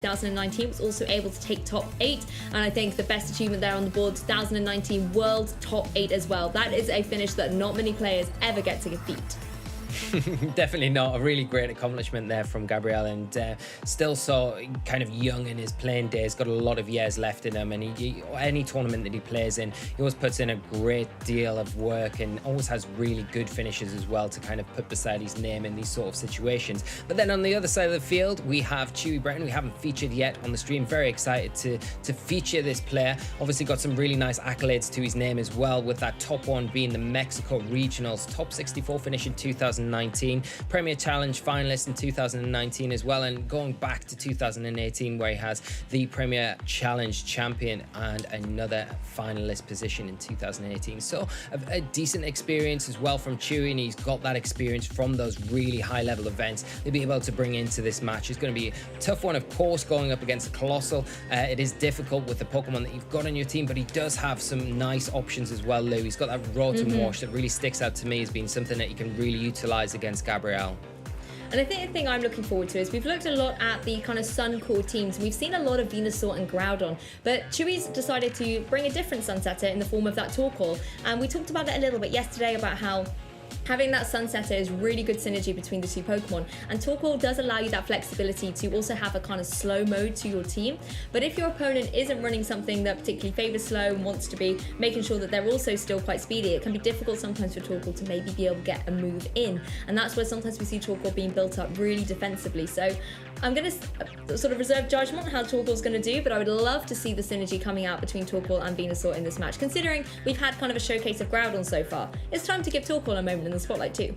2019 was also able to take top 8, and I think the best achievement there on the board, 2019 world top 8 as well. That is a finish that not many players ever get to defeat. Definitely not. A really great accomplishment there from Gabriel, and still so kind of young in his playing days, got a lot of years left in him, and any tournament that he plays in, he always puts in a great deal of work and always has really good finishes as well to kind of put beside his name in these sort of situations. But then on the other side of the field, we have Chuy Breton, we haven't featured yet on the stream. Very excited to feature this player. Obviously got some really nice accolades to his name as well, with that top one being the Mexico Regionals, top 64 finish in 2019, Premier Challenge finalist in 2019 as well, and going back to 2018 where he has the Premier Challenge champion and another finalist position in 2018. So a decent experience as well from Chuy, and he's got that experience from those really high level events they'll be able to bring into this match. It's going to be a tough one, of course, going up against a Colossal. It is difficult with the Pokemon that you've got on your team, but he does have some nice options as well, Lou. He's got that Rotom Wash that really sticks out to me as being something that you can really utilize against Gabriel. And I think the thing I'm looking forward to is we've looked a lot at the kind of Sun core teams. We've seen a lot of Venusaur and Groudon, but Chuy's decided to bring a different Sunsetter in the form of that Torkoal. And we talked about it a little bit yesterday about how having that Sunsetter is really good synergy between the two Pokemon, and Torkoal does allow you that flexibility to also have a kind of slow mode to your team. But if your opponent isn't running something that particularly favors slow and wants to be making sure that they're also still quite speedy, it can be difficult sometimes for Torkoal to maybe be able to get a move in, and that's where sometimes we see Torkoal being built up really defensively. So I'm going to sort of reserve judgment on how Torkoal's going to do, but I would love to see the synergy coming out between Torkoal and Venusaur in this match, considering we've had kind of a showcase of Groudon so far. It's time to give Torkoal a moment in the spotlight too.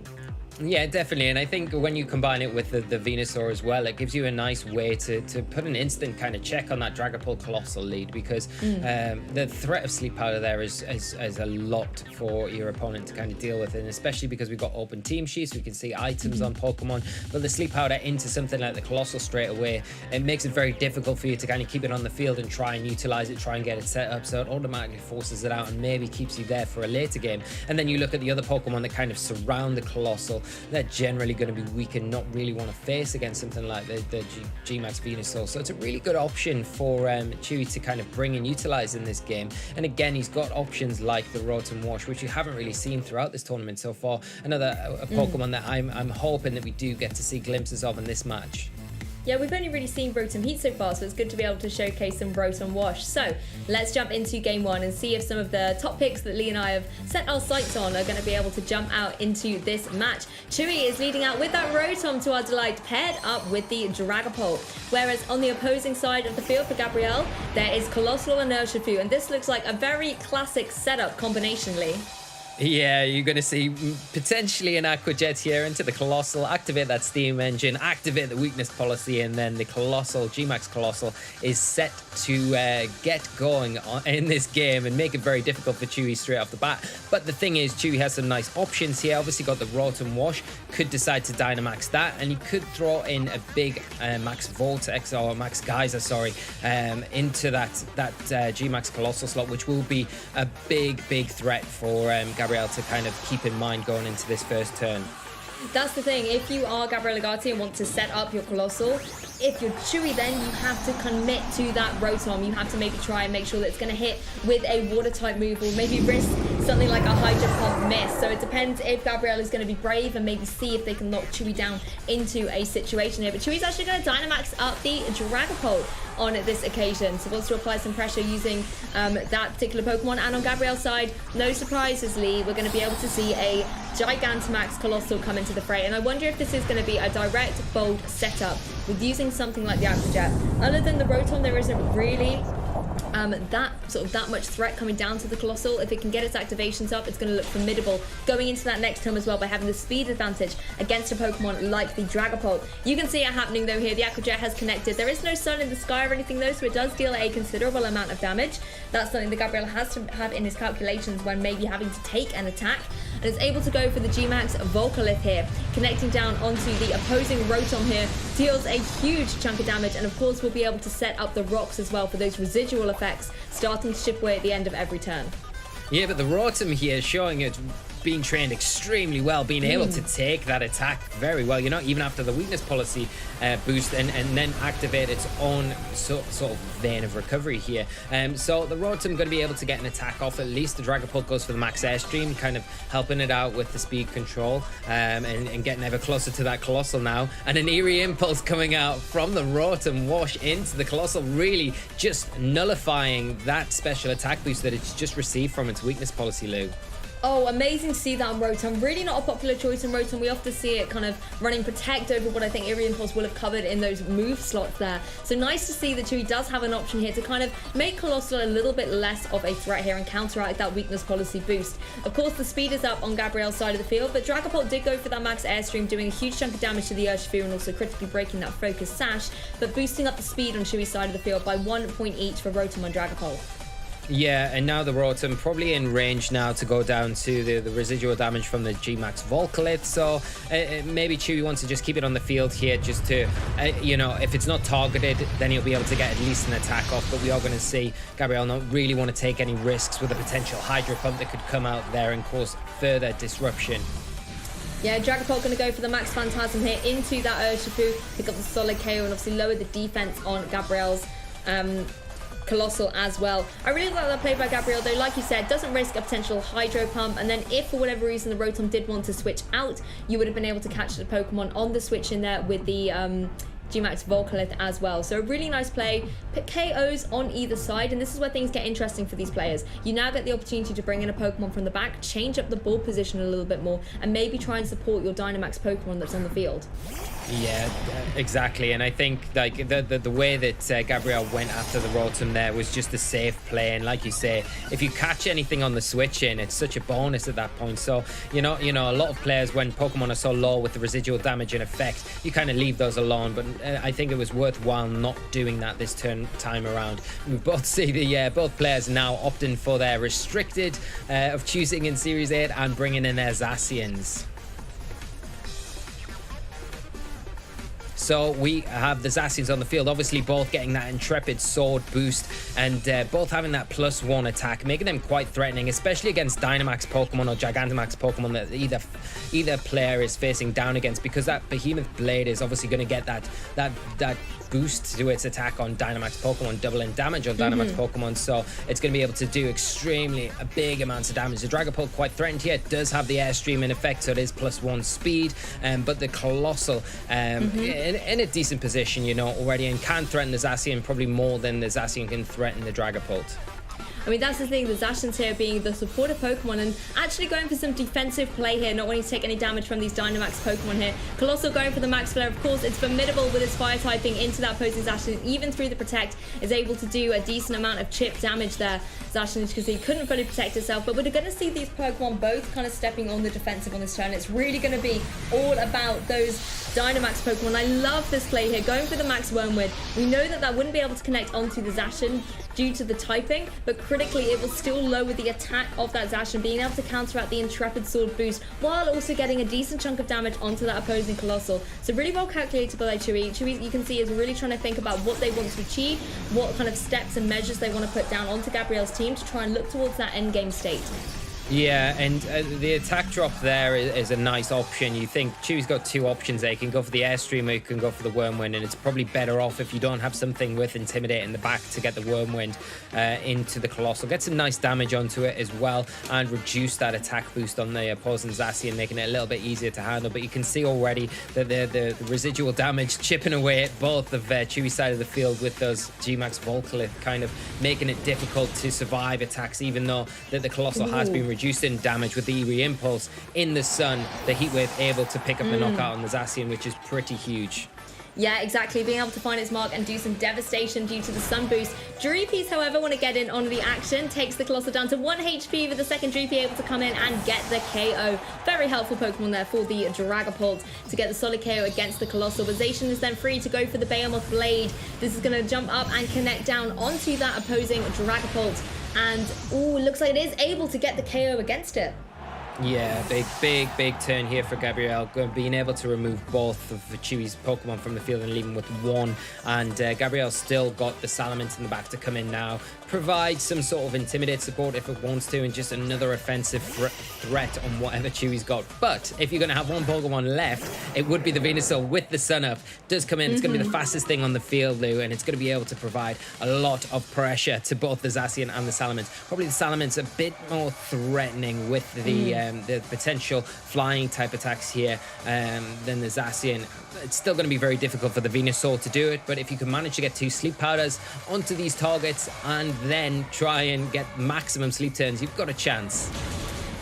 Yeah, definitely. And I think when you combine it with the Venusaur as well, it gives you a nice way to put an instant kind of check on that Dragapult Colossal lead, because the threat of Sleep Powder there is a lot for your opponent to kind of deal with, and especially because we've got open team sheets, we can see items on Pokemon, but the Sleep Powder into something like the Colossal straight away, it makes it very difficult for you to kind of keep it on the field and try and utilize it, try and get it set up, so it automatically forces it out and maybe keeps you there for a later game. And then you look at the other Pokemon that kind of surround the Colossal, they're generally going to be weak and not really want to face against something like the G-Max Venusaur. So it's a really good option for Chuy to kind of bring and utilize in this game. And again, he's got options like the Rotom Wash, which you haven't really seen throughout this tournament so far. Another Pokemon that I'm hoping that we do get to see glimpses of in this match. Yeah, we've only really seen Rotom Heat so far, so it's good to be able to showcase some Rotom Wash. So let's jump into game one and see if some of the top picks that Lee and I have set our sights on are going to be able to jump out into this match. Chuy is leading out with that Rotom to our delight, paired up with the Dragapult. Whereas on the opposing side of the field for Gabriel, there is Colossal and Urshifu, and this looks like a very classic setup combination, Lee. Yeah, you're going to see potentially an Aqua Jet here into the Colossal, activate that Steam Engine, activate the weakness policy, and then the Colossal, G-Max Colossal, is set to get going in this game and make it very difficult for Chuy straight off the bat. But the thing is, Chuy has some nice options here. Obviously got the Rotom Wash, could decide to Dynamax that, and he could throw in a big Max Vortex, or Max Geyser, sorry, into that G-Max Colossal slot, which will be a big threat for Gabriel to kind of keep in mind going into this first turn. That's the thing, if you are Gabriel Agati and want to set up your Colossal, if you're Chuy, then you have to commit to that Rotom. You have to maybe try and make sure that it's going to hit with a water type move, or maybe risk something like a Hydro Pump miss. So it depends if Gabriel is going to be brave and maybe see if they can knock Chuy down into a situation here. But Chuy's actually going to Dynamax up the Dragapult on this occasion, so wants to apply some pressure using that particular Pokemon. And on Gabriel's side, no surprises, Lee, we're going to be able to see a Gigantamax Colossal come into the fray, and I wonder if this is going to be a direct bold setup with using something like the Aqua Jet. Other than the Rotom, there isn't really that much threat coming down to the Colossal. If it can get its activations up, it's going to look formidable going into that next turn as well by having the speed advantage against a Pokemon like the Dragapult. You can see it happening though here. The Aqua Jet has connected. There is no sun in the sky or anything though, so it does deal a considerable amount of damage. That's something that Gabriel has to have in his calculations when maybe having to take an attack. And is able to go for the G-Max Volcalith here, connecting down onto the opposing Rotom here, deals a huge chunk of damage, and of course we'll be able to set up the rocks as well for those residual effects starting to chip away at the end of every turn. Yeah, but the Rotom here is showing its being trained extremely well, being able to take that attack very well, you know, even after the weakness policy boost and then activate its own sort of vein of recovery here. So the Rotom going to be able to get an attack off. At least the Dragapult goes for the max airstream, kind of helping it out with the speed control and getting ever closer to that Colossal now. And an Eerie Impulse coming out from the Rotom wash into the Colossal, really just nullifying that special attack boost that it's just received from its weakness policy, Lou. Oh, amazing to see that on Rotom. Really not a popular choice in Rotom. We often see it kind of running Protect over what I think Eerie Impulse will have covered in those move slots there. So nice to see that Chuy does have an option here to kind of make Colossal a little bit less of a threat here and counteract that weakness policy boost. Of course, the speed is up on Gabriel's side of the field, but Dragapult did go for that max airstream, doing a huge chunk of damage to the Urshifu and also critically breaking that focus sash, but boosting up the speed on Chuy's side of the field by 1 point each for Rotom and Dragapult. Yeah, and now the Rotom probably in range now to go down to the residual damage from the G-Max Volcalith. So maybe Chuy wants to just keep it on the field here just to, you know, if it's not targeted, then he'll be able to get at least an attack off. But we are going to see Gabriel not really want to take any risks with a potential Hydro Pump that could come out there and cause further disruption. Yeah, Dragapult going to go for the Max Phantasm here into that Urshifu, pick up the solid KO and obviously lower the defense on Gabriel's Colossal as well. I really like that play by Gabriel, though. Like you said, doesn't risk a potential Hydro Pump, and then if for whatever reason the Rotom did want to switch out, you would have been able to catch the Pokemon on the switch in there with the G-Max Volcalith as well. So a really nice play. Put KOs on either side, and this is where things get interesting for these players. You now get the opportunity to bring in a Pokemon from the back, change up the ball position a little bit more, and maybe try and support your Dynamax Pokemon that's on the field. Yeah, exactly. And I think like the way that Gabriel went after the Rotom there was just a safe play. And like you say, if you catch anything on the switch in, it's such a bonus at that point. So you know, a lot of players, when Pokemon are so low with the residual damage in effect, you kind of leave those alone. But I think it was worthwhile not doing that this time around. We both see both players now opting for their restricted of choosing in Series 8 and bringing in their Zacians. So we have the Zacians on the field, obviously both getting that Intrepid Sword boost and both having that +1 attack, making them quite threatening, especially against Dynamax Pokemon or Gigantamax Pokemon that either player is facing down against, because that Behemoth Blade is obviously going to get that boost to its attack on Dynamax Pokemon, doubling damage on Dynamax Pokemon, so it's going to be able to do extremely big amounts of damage. The Dragapult quite threatened here, it does have the Airstream in effect, so it is +1 speed, but the Colossal in a decent position, you know, already, and can threaten the Zacian probably more than the Zacian can threaten the Dragapult. I mean, that's the thing, the Zacians here being the supportive Pokemon and actually going for some defensive play here, not wanting to take any damage from these Dynamax Pokemon here. Colossal going for the Max Flare, of course, it's formidable with its fire typing into that opposing Zacian, even through the Protect, is able to do a decent amount of chip damage there. Zacian, because he couldn't fully protect itself, but we're going to see these Pokemon both kind of stepping on the defensive on this turn. It's really going to be all about those Dynamax Pokemon. I love this play here, going for the Max Wormwood. We know that wouldn't be able to connect onto the Zacian due to the typing, but critically it will still lower the attack of that Zacian, being able to counteract the Intrepid Sword boost while also getting a decent chunk of damage onto that opposing Colossal. So really well calculated by Chuy. Chuy, you can see, is really trying to think about what they want to achieve, what kind of steps and measures they want to put down onto Gabriel's team to try and look towards that end game state. Yeah, and the attack drop there is a nice option. You think Chuy's got two options there. You can go for the Airstream or you can go for the Wormwind, and it's probably better off if you don't have something with Intimidate in the back to get the Wormwind into the Colossal. Get some nice damage onto it as well and reduce that attack boost on the opposing Zacian, making it a little bit easier to handle. But you can see already that the residual damage chipping away at both of Chuy's side of the field with those G-Max Volcalith, kind of making it difficult to survive attacks, even though that the Colossal has been reduced in damage with the Eerie Impulse in the sun. The Heat Wave able to pick up the knockout on the Zacian, which is pretty huge. Yeah, exactly. Being able to find its mark and do some devastation due to the sun boost. Drupies, however, want to get in on the action. Takes the Colossal down to 1 HP with the second Drupee able to come in and get the KO. Very helpful Pokemon there for the Dragapult to get the solid KO against the Colossal. But Zacian is then free to go for the Behemoth Blade. This is going to jump up and connect down onto that opposing Dragapult. And, ooh, looks like it is able to get the KO against it. Yeah, big turn here for Gabriel, being able to remove both of Chuy's Pokemon from the field and leaving with one. And Gabriel's still got the Salamence in the back to come in now, provide some sort of Intimidate support if it wants to, and just another offensive threat on whatever Chewy's got. But if you're going to have one Pokemon left, it would be the Venusaur with the Sun Up. Does come in, it's going to be the fastest thing on the field, Lou, and it's going to be able to provide a lot of pressure to both the Zacian and the Salamence. Probably the Salamence a bit more threatening with the potential flying type attacks here than the Zacian. It's still going to be very difficult for the Venusaur to do it, but if you can manage to get 2 sleep powders onto these targets and then try and get maximum sleep turns, you've got a chance.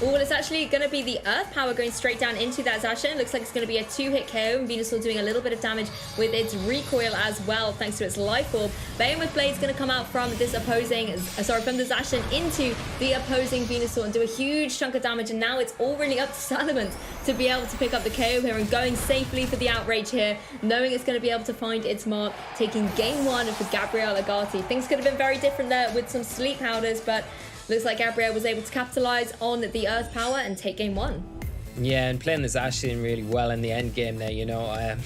Oh, it's actually going to be the Earth Power going straight down into that Zacian. It looks like it's going to be a 2-hit KO, and Venusaur doing a little bit of damage with its recoil as well, thanks to its Life Orb. Behemoth Blade's going to come out from this opposing, from the Zacian into the opposing Venusaur and do a huge chunk of damage, and now it's all really up to Salamence to be able to pick up the KO here and going safely for the Outrage here, knowing it's going to be able to find its mark, taking game 1 for Gabriel Agati. Things could have been very different there with some sleep powders, but looks like Gabriel was able to capitalize on the Earth Power and take game 1. Yeah, and playing the Zacian really well in the end game there, you know.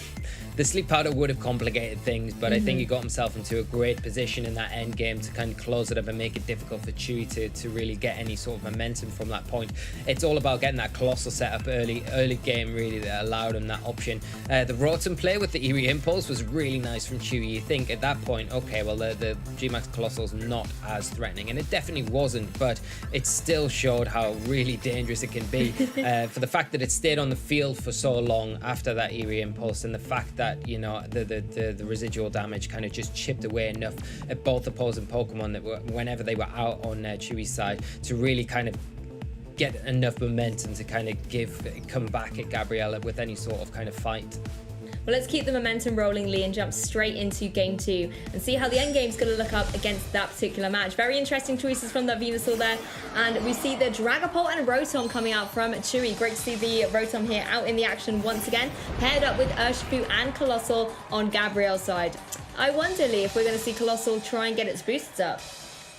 The sleep powder would have complicated things, but I think he got himself into a great position in that end game to kind of close it up and make it difficult for Chuy to really get any sort of momentum from that point. It's all about getting that Colossal set up early game, really, that allowed him that option. The Rotom play with the Eerie Impulse was really nice from Chuy. You think at that point, okay, well, the G-Max Colossal's not as threatening, and it definitely wasn't, but it still showed how really dangerous it can be for the fact that it stayed on the field for so long after that Eerie Impulse, and the fact that, you know, the residual damage kind of just chipped away enough at both opposing Pokemon that whenever they were out on Chewy's side to really kind of get enough momentum to kind of come back at Gabriella with any sort of kind of fight. Well, let's keep the momentum rolling, Lee, and jump straight into game 2 and see how the end game's going to look up against that particular match. Very interesting choices from that Venusaur there. And we see the Dragapult and Rotom coming out from Chuy. Great to see the Rotom here out in the action once again, paired up with Urshifu and Colossal on Gabriel's side. I wonder, Lee, if we're going to see Colossal try and get its boosts up.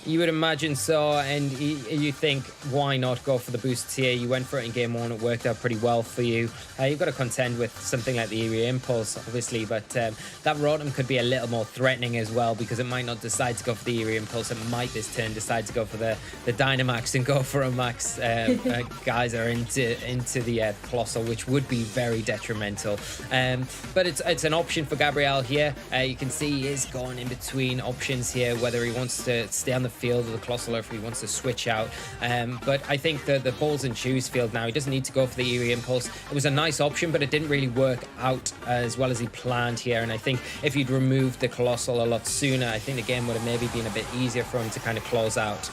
You would imagine so, and you think, why not go for the boosts here? You went for it in game 1, it worked out pretty well for you. You've got to contend with something like the Eerie Impulse, obviously, but that Rotom could be a little more threatening as well, because it might not decide to go for the Eerie Impulse. It might this turn decide to go for the Dynamax and go for a Max Geyser into the Colossal, which would be very detrimental. But it's an option for Gabriel here. You can see he is going in between options here, whether he wants to stay on the field of the Colossal or if he wants to switch out. But I think the ball's in Chuy's field now. He doesn't need to go for the Eerie Impulse. It was a nice option, but it didn't really work out as well as he planned here. And I think if he'd removed the Colossal a lot sooner, I think the game would have maybe been a bit easier for him to kind of close out.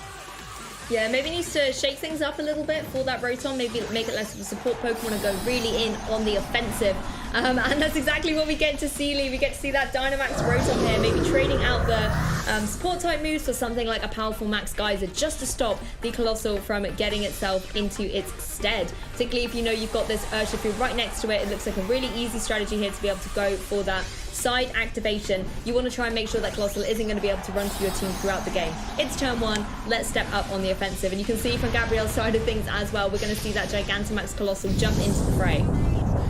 Yeah, maybe needs to shake things up a little bit for that Rotom, maybe make it less of a support Pokemon and go really in on the offensive. And that's exactly what we get to see, Lee. We get to see that Dynamax Rotom here, maybe trading out the support type moves for something like a powerful Max Geyser just to stop the Colossal from getting itself into its stead. Particularly if you know you've got this Urshifu right next to it, it looks like a really easy strategy here to be able to go for that side activation. You want to try and make sure that Colossal isn't going to be able to run through your team throughout the game. It's turn 1, let's step up on the offensive. And you can see from Gabriel's side of things as well, we're going to see that Gigantamax Colossal jump into the fray.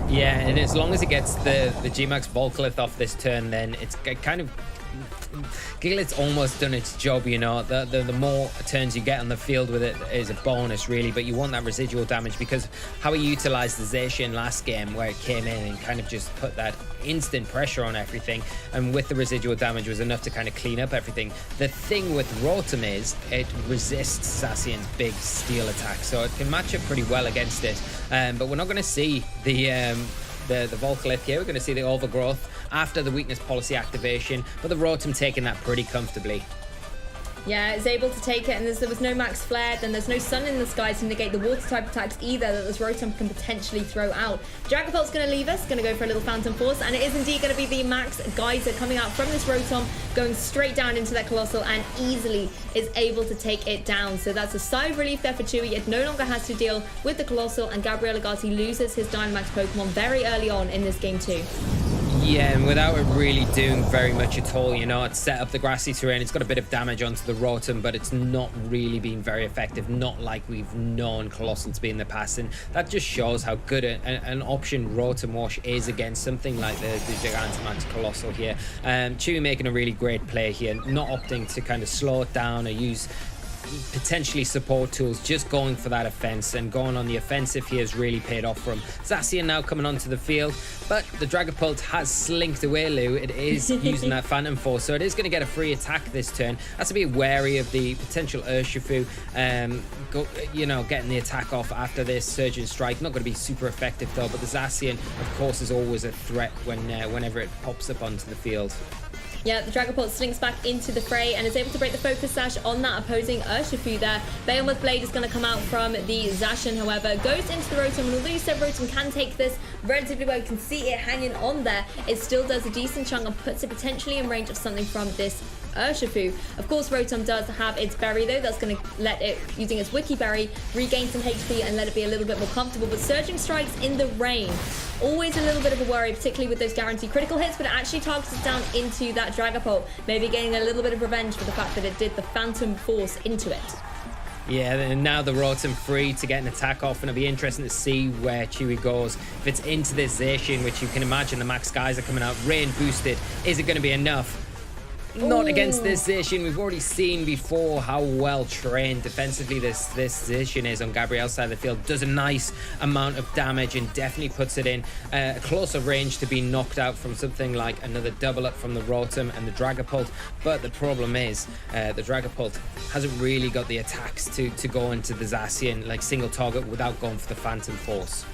Yeah, and as long as it gets the G-Max Volcalith off this turn, then it's kind of... Gigalith's almost done its job, you know. The more turns you get on the field with it is a bonus, really, but you want that residual damage because how he utilized the Zacian last game, where it came in and kind of just put that instant pressure on everything, and with the residual damage was enough to kind of clean up everything. The thing with Rotom is it resists Zacian's big steel attack, so it can match up pretty well against it. But we're not going to see the Volcalith here. We're going to see the Overgrowth after the Weakness Policy activation, but the Rotom taking that pretty comfortably. Yeah, it's able to take it, and there was no Max Flare, then there's no Sun in the Sky to negate the Water type attacks either that this Rotom can potentially throw out. Dragapult's going to leave us, going to go for a little Phantom Force, and it is indeed going to be the Max Geyser coming out from this Rotom, going straight down into that Colossal, and easily is able to take it down. So that's a sigh of relief there for Chuy. It no longer has to deal with the Colossal, and Gabriel Agati loses his Dynamax Pokemon very early on in this game 2. Yeah, and without it really doing very much at all, you know, it's set up the grassy terrain. It's got a bit of damage onto the Rotom, but it's not really been very effective, not like we've known Colossal to be in the past. And that just shows how good an option Rotom Wash is against something like the Gigantamax Colossal here. Chuy making a really great play here, not opting to kind of slow it down or use potentially support tools, just going for that offense, and going on the offensive here has really paid off for him. Zacian now coming onto the field, but the Dragapult has slinked away, Lou. It is using that Phantom Force, so it is going to get a free attack this turn. Has to be wary of the potential Urshifu, getting the attack off after this Surgeon Strike. Not going to be super effective though, but the Zacian, of course, is always a threat whenever it pops up onto the field. Yeah, the Dragapult slinks back into the fray and is able to break the Focus Sash on that opposing Urshifu there. Behemoth Blade is going to come out from the Zacian, however, goes into the Rotom, and although you said Rotom can take this relatively well, you can see it hanging on there, it still does a decent chunk and puts it potentially in range of something from this Urshifu. Of course, Rotom does have its berry though, that's going to let it, using its Wiki Berry, regain some HP and let it be a little bit more comfortable. But Surging Strikes in the rain, always a little bit of a worry, particularly with those guaranteed critical hits, but it actually targets it down into that Dragapult, maybe getting a little bit of revenge for the fact that it did the Phantom Force into it. Yeah, and now the Rotom free to get an attack off, and it'll be interesting to see where Chuy goes. If it's into this Zacian, which you can imagine the max skies are coming out, rain boosted, is it going to be enough? Not against this Zacian. We've already seen before how well trained defensively this Zacian is on Gabriel's side of the field. Does a nice amount of damage and definitely puts it in a closer range to be knocked out from something like another double up from the Rotom and the Dragapult. But the problem is the Dragapult hasn't really got the attacks to go into the Zacian like single target without going for the Phantom Force.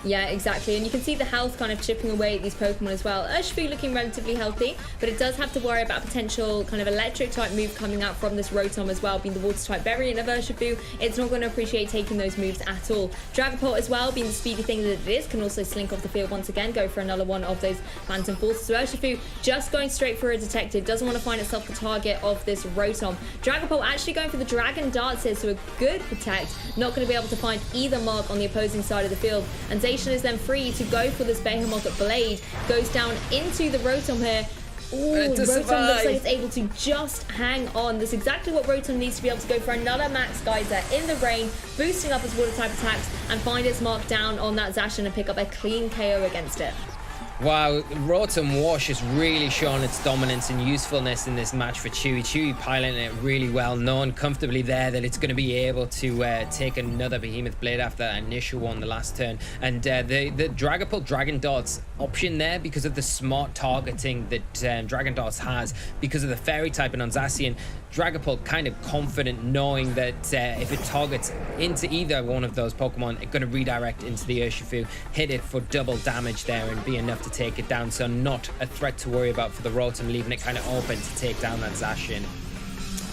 Yeah, exactly. And you can see the health kind of chipping away at these Pokemon as well. Urshifu looking relatively healthy, but it does have to worry about a potential kind of electric type move coming out from this Rotom as well, being the water type variant of Urshifu. It's not going to appreciate taking those moves at all. Dragapult as well, being the speedy thing that it is, can also slink off the field once again, go for another one of those Phantom Forces. So Urshifu just going straight for a detected, doesn't want to find itself the target of this Rotom. Dragapult actually going for the Dragon Darts here, so a good protect, not going to be able to find either mark on the opposing side of the field. And Zacian is then free to go for this Behemoth Blade, goes down into the Rotom here. Ooh, Rotom looks like it's able to just hang on. That's exactly what Rotom needs to be able to go for another Max Geyser in the rain, boosting up his water type attacks and find its mark down on that Zacian and pick up a clean KO against it. Wow, Rotom Wash has really shown its dominance and usefulness in this match for Chuy. Chuy piloting it really well, knowing comfortably there that it's going to be able to take another Behemoth Blade after that initial one the last turn. And the Dragapult Dragon Darts option there, because of the smart targeting that Dragon Darts has, because of the Fairy typing on Zacian, Dragapult kind of confident knowing that if it targets into either one of those Pokemon, it's going to redirect into the Urshifu, hit it for double damage there and be enough to take it down. So not a threat to worry about for the Rotom, leaving it kind of open to take down that Zacian.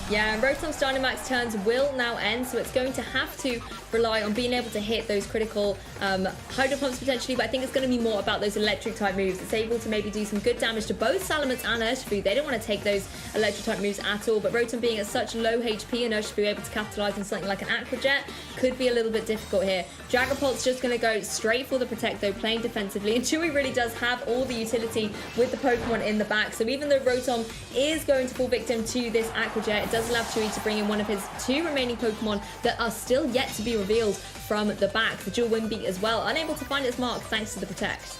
Yeah, and Rotom's Dynamax turns will now end, so it's going to have to rely on being able to hit those critical Hydro Pumps potentially, but I think it's going to be more about those electric type moves. It's able to maybe do some good damage to both Salamence and Urshifu. They don't want to take those electric type moves at all, but Rotom being at such low HP and Urshifu able to capitalize on something like an Aqua Jet could be a little bit difficult here. Dragapult's just going to go straight for the Protect though, playing defensively, and Chuy really does have all the utility with the Pokemon in the back. So even though Rotom is going to fall victim to this Aqua Jet, it does allow Chuy to bring in one of his two remaining Pokemon that are still yet to be revealed from the back. The dual Wimbeat as well, unable to find its mark thanks to the Protect.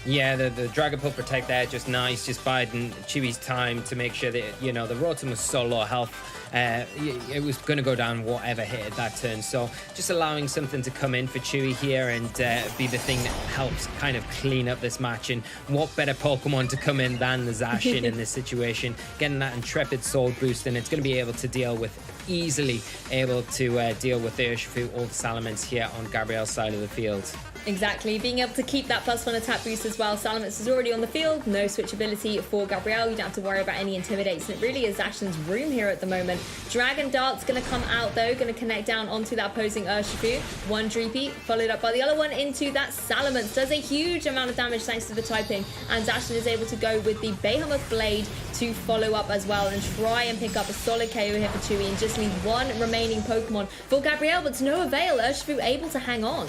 Yeah, the Dragapult Protect there, just nice, just biding Chewie's time to make sure that, you know, the Rotom was so low health. It was going to go down whatever hit at that turn. So just allowing something to come in for Chuy here and be the thing that helps kind of clean up this match. And what better Pokemon to come in than the Zacian in this situation, getting that Intrepid Sword boost, and it's going to be able to deal with easily able to deal with the Urshifu or the Salamence here on Gabriel's side of the field. Exactly, being able to keep that +1 attack boost as well. Salamence is already on the field, no switchability for Gabriel. You don't have to worry about any intimidates, and it really is Zacian's room here at the moment. Dragon Dart's going to come out though, going to connect down onto that opposing Urshifu. One Dreepy, followed up by the other one into that Salamence. Does a huge amount of damage thanks to the typing, and Zacian is able to go with the Behemoth Blade to follow up as well and try and pick up a solid KO here for Chuy and just leave one remaining Pokemon for Gabriel, but to no avail. Urshifu able to hang on.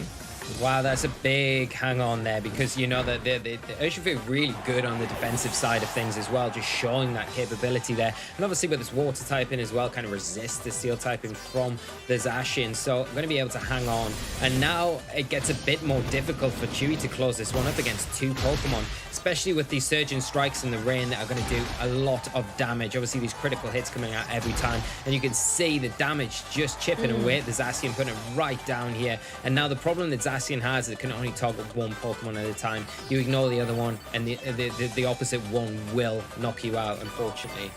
Wow, that's a big hang on there, because you know that the Urshifu really good on the defensive side of things as well, just showing that capability there. And obviously with this water typing as well, kind of resist the steel typing from the Zacian. So I'm going to be able to hang on. And now it gets a bit more difficult for Chuy to close this one up against two Pokemon, especially with these Surging Strikes in the rain that are going to do a lot of damage. Obviously these critical hits coming out every time, and you can see the damage just chipping away at the Zacian, putting it right down here. And now the problem that Zacian has, it can only target one Pokemon at a time. You ignore the other one, and the opposite one will knock you out, unfortunately.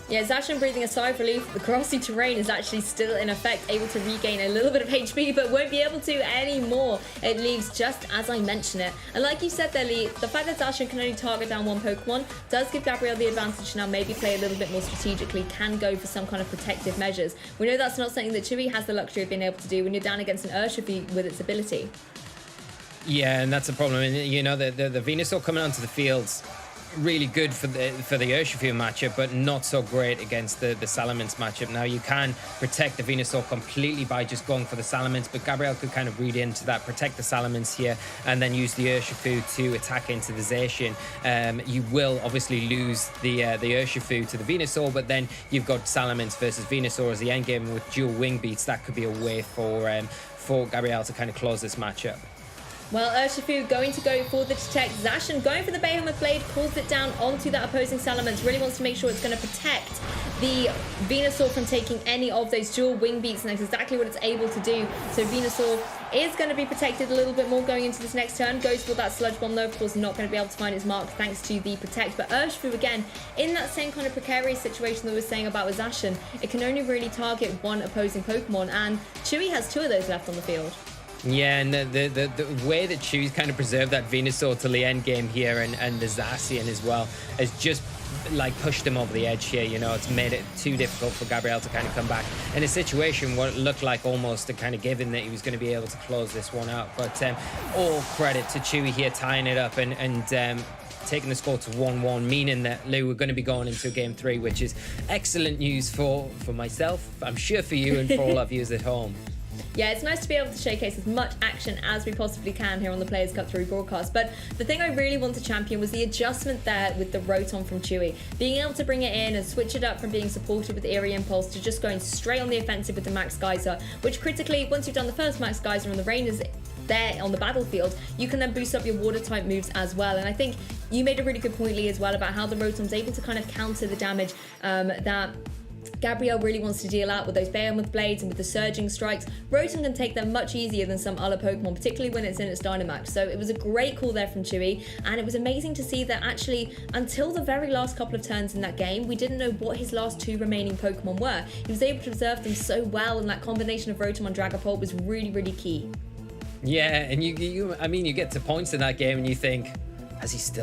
Yeah, Zacian breathing a sigh of relief. The grassy terrain is actually still in effect, able to regain a little bit of HP, but won't be able to anymore. It leaves just as I mention it. And like you said there, Lee, the fact that Zacian can only target down one Pokemon does give Gabriel the advantage to now maybe play a little bit more strategically, can go for some kind of protective measures. We know that's not something that Chuy has the luxury of being able to do when you're down against an Urshifu with its ability. Yeah, and that's a problem. And you know, the Venusaur coming onto the fields, really good for the Urshifu matchup, but not so great against the Salamence matchup. Now you can protect the Venusaur completely by just going for the Salamence, but Gabriel could kind of read into that, protect the Salamence here, and then use the Urshifu to attack into the Zacian. You will obviously lose the Urshifu to the Venusaur, but then you've got Salamence versus Venusaur as the endgame with dual wing beats. That could be a way for Gabriel to kind of close this matchup. Well, Urshifu going to go for the Detect. Zacian going for the Behemoth Blade, pulls it down onto that opposing Salamence. Really wants to make sure it's going to protect the Venusaur from taking any of those dual wing beats, and that's exactly what it's able to do. So Venusaur is going to be protected a little bit more going into this next turn. Goes for that Sludge Bomb though, of course not going to be able to find its mark thanks to the Protect. But Urshifu again, in that same kind of precarious situation that we were saying about with Zacian, it can only really target one opposing Pokemon, and Chuy has two of those left on the field. Yeah, and the way that Chuy's kind of preserved that Venusaur till the end game here, and the Zacian as well, has just like pushed him over the edge here. You know, it's made it too difficult for Gabriel to kind of come back in a situation what looked like almost a kind of given that he was going to be able to close this one out. But all credit to Chuy here, tying it up and taking the score to 1-1, meaning that Lou, we're going to be going into game 3, which is excellent news for myself, I'm sure for you, and for all our viewers at home. Yeah, it's nice to be able to showcase as much action as we possibly can here on the Players Cut Through broadcast. But the thing I really want to champion was the adjustment there with the Rotom from Chuy. Being able to bring it in and switch it up from being supported with Eerie Impulse to just going straight on the offensive with the Max Geyser, which critically, once you've done the first Max Geyser and the rain is there on the battlefield, you can then boost up your water type moves as well. And I think you made a really good point, Lee, as well, about how the Rotom's able to kind of counter the damage that Gabriel really wants to deal out with those Behemoth Blades and with the Surging Strikes. Rotom can take them much easier than some other Pokemon, particularly when it's in its Dynamax. So it was a great call there from Chuy, and it was amazing to see that actually until the very last couple of turns in that game, we didn't know what his last two remaining Pokemon were. He was able to preserve them so well, and that combination of Rotom on Dragapult was really, really key. Yeah, and you I mean, you get to points in that game and you think, has he still